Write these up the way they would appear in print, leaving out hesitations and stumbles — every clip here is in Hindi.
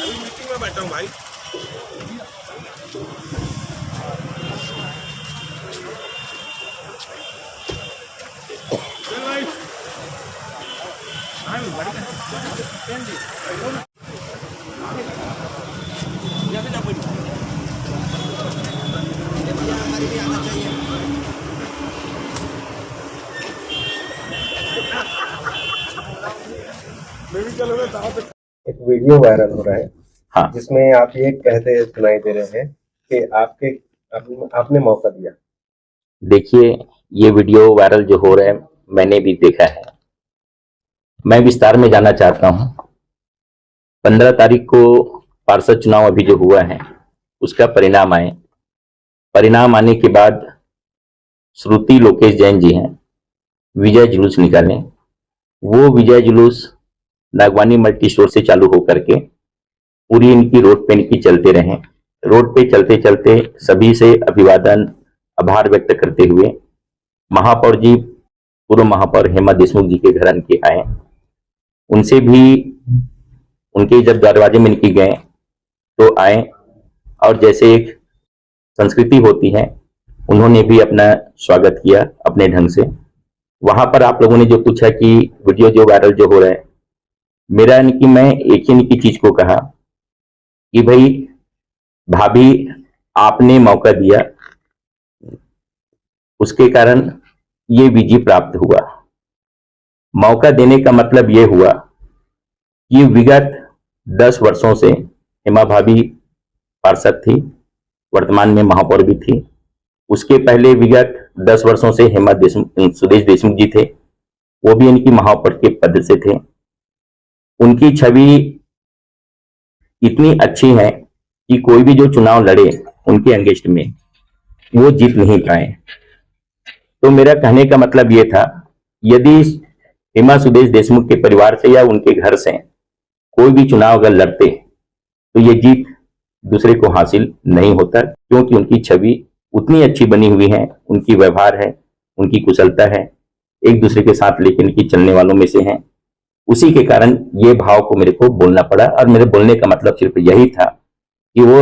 अभी मीटिंग में बैठा हूँ भाई। एक वीडियो वायरल हो रहा है। हाँ, जिसमें आप ये कहते सुनाई दे रहे हैं कि आपने मौका दिया। देखिए, ये वीडियो वायरल जो हो रहा है मैंने भी देखा है। मैं विस्तार में जाना चाहता हूं। 15 तारीख को पार्षद चुनाव अभी जो हुआ है उसका परिणाम आए। परिणाम आने के बाद श्रुति लोकेश जैन जी हैं, विजय जुलूस निकालें। वो विजय जुलूस नागवानी मल्टी स्टोर से चालू होकर के पूरी इनकी रोड पे इनकी चलते रहें। रोड पे चलते चलते सभी से अभिवादन आभार व्यक्त करते हुए महापौर जी, पूर्व महापौर हेमा देशमुख जी के घर इनके आए। उनसे भी उनके जब दरवाजे में इनकी गए तो आए और जैसे एक संस्कृति होती है उन्होंने भी अपना स्वागत किया अपने ढंग से। वहां पर आप लोगों ने जो पूछा कि वीडियो जो वायरल जो हो रहा है, मेरा इनकी मैं एक ही इनकी चीज को कहा कि भाई भाभी आपने मौका दिया, उसके कारण ये विजय प्राप्त हुआ। मौका देने का मतलब ये हुआ कि विगत 10 वर्षों से हेमा भाभी पार्षद थी, वर्तमान में महापौर भी थी। उसके पहले विगत 10 वर्षों से सुदेश देशमुख जी थे, वो भी इनकी महापौर के पद से थे। उनकी छवि इतनी अच्छी है कि कोई भी जो चुनाव लड़े उनके अगेंस्ट में वो जीत नहीं पाए। तो मेरा कहने का मतलब ये था, यदि हेमा सुदेश देशमुख के परिवार से या उनके घर से कोई भी चुनाव अगर लड़ते तो ये जीत दूसरे को हासिल नहीं होता, क्योंकि उनकी छवि उतनी अच्छी बनी हुई है, उनकी व्यवहार है, उनकी कुशलता है, एक दूसरे के साथ लेकर इनकी चलने वालों में से हैं। उसी के कारण ये भाव को मेरे को बोलना पड़ा। और मेरे बोलने का मतलब सिर्फ यही था कि वो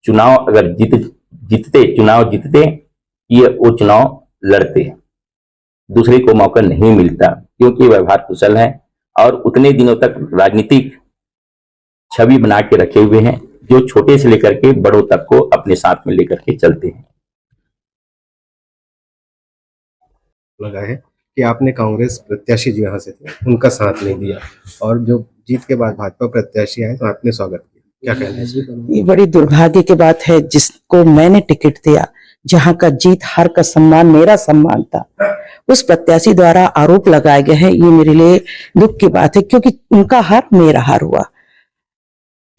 चुनाव अगर चुनाव जीतते, ये वो चुनाव लड़ते, दूसरे को मौका नहीं मिलता, क्योंकि व्यवहार कुशल है और उतने दिनों तक राजनीतिक छवि बना के रखे हुए हैं जो छोटे से लेकर के बड़ों तक को अपने साथ में लेकर के चलते हैं। लगा है कि आपने कांग्रेस प्रत्याशी जो यहाँ से थे उनका साथ नहीं दिया और जो जीत के बाद भाजपा प्रत्याशी आए तो आपने स्वागत किया। क्या कहना है इसमें? ये बड़ी दुर्भाग्य की बात है, जिसको मैंने टिकट दिया, जहां का जीत हार का सम्मान मेरा सम्मान था, उस प्रत्याशी द्वारा आरोप लगाए गए हैं। ये मेरे लिए दुख की बात है, क्योंकि उनका हार मेरा हार हुआ।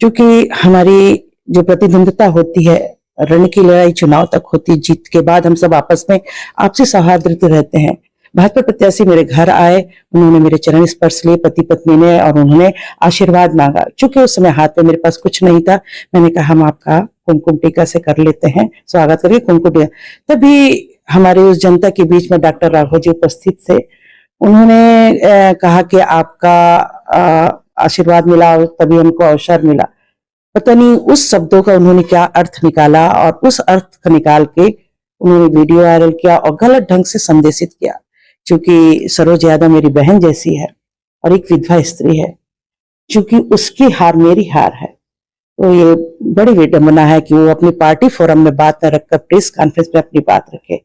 क्योंकि हमारी जो प्रतिद्वंदता होती है, रण की लड़ाई चुनाव तक होती है, जीत के बाद हम सब आपस में आपसी सौहार्द रहते हैं। भाजपा प्रत्याशी मेरे घर आए, उन्होंने मेरे चरण स्पर्श लिए पति पत्नी ने, और उन्होंने आशीर्वाद मांगा। चूंकि उस समय हाथ में मेरे पास कुछ नहीं था, मैंने कहा हम आपका कुमकुम टीका से कर लेते हैं, स्वागत करिए कुमकुम टीका। तभी हमारे उस जनता के बीच में डॉक्टर राघव जी उपस्थित थे। उन्होंने कहा कि आपका आशीर्वाद मिला और तभी हमको अवसर मिला। पता नहीं उस शब्दों का उन्होंने क्या अर्थ निकाला, और उस अर्थ का निकाल के उन्होंने वीडियो वायरल किया और गलत ढंग से संदेशित किया। क्योंकि सरोज यादव मेरी बहन जैसी है और एक विधवा स्त्री है, क्योंकि उसकी हार मेरी हार है, तो ये बड़ी विडंबना है कि वो अपनी पार्टी फोरम में बात न रखकर प्रेस कॉन्फ्रेंस में अपनी बात रखे,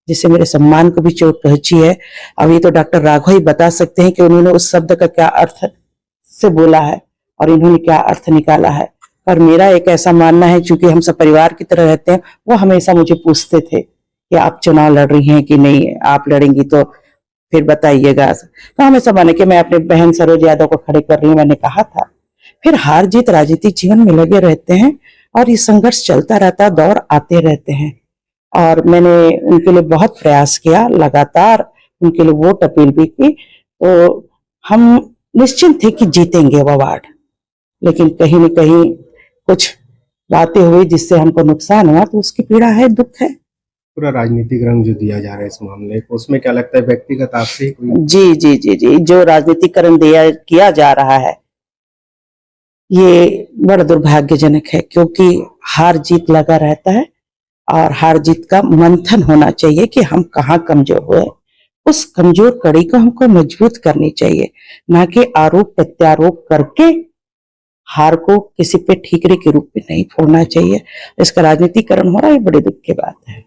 जिससे मेरे सम्मान को भी चोट पहुंची है। अब ये तो डॉक्टर राघव ही बता सकते हैं कि उन्होंने उस शब्द का क्या अर्थ से बोला है और इन्होंने क्या अर्थ निकाला है। पर मेरा एक ऐसा मानना है, चूंकि हम सब परिवार की तरह रहते हैं, वो हमेशा मुझे पूछते थे कि आप चुनाव लड़ रही हैं कि नहीं, आप लड़ेंगी तो फिर बताइएगा। तो हमेशा माने कि मैं अपने बहन सरोज यादव को खड़े कर रही हूँ, मैंने कहा था। फिर हार जीत राजनीतिक जीवन में लगे रहते हैं और ये संघर्ष चलता रहता है, दौर आते रहते हैं, और मैंने उनके लिए बहुत प्रयास किया, लगातार उनके लिए वोट अपील भी की। तो हम निश्चिंत थे कि जीतेंगे वो अवार्ड, लेकिन कहीं न कहीं कुछ बातें हुई जिससे हमको नुकसान हुआ, तो उसकी पीड़ा है, दुख है। पूरा राजनीतिक रंग जो दिया जा रहा है इस मामले को, उसमें क्या लगता है व्यक्तिगत आपसे ही कोई? जी जी जी जी, जो राजनीतिकरण किया जा रहा है ये बड़ा दुर्भाग्यजनक है, क्योंकि हार जीत लगा रहता है और हार जीत का मंथन होना चाहिए कि हम कहाँ कमजोर हुए, उस कमजोर कड़ी को हमको मजबूत करनी चाहिए, ना कि आरोप प्रत्यारोप करके हार को किसी पे ठीकरे के रूप में नहीं फोड़ना चाहिए। इसका राजनीतिकरण हो रहा है, ये बड़े दुख की बात है।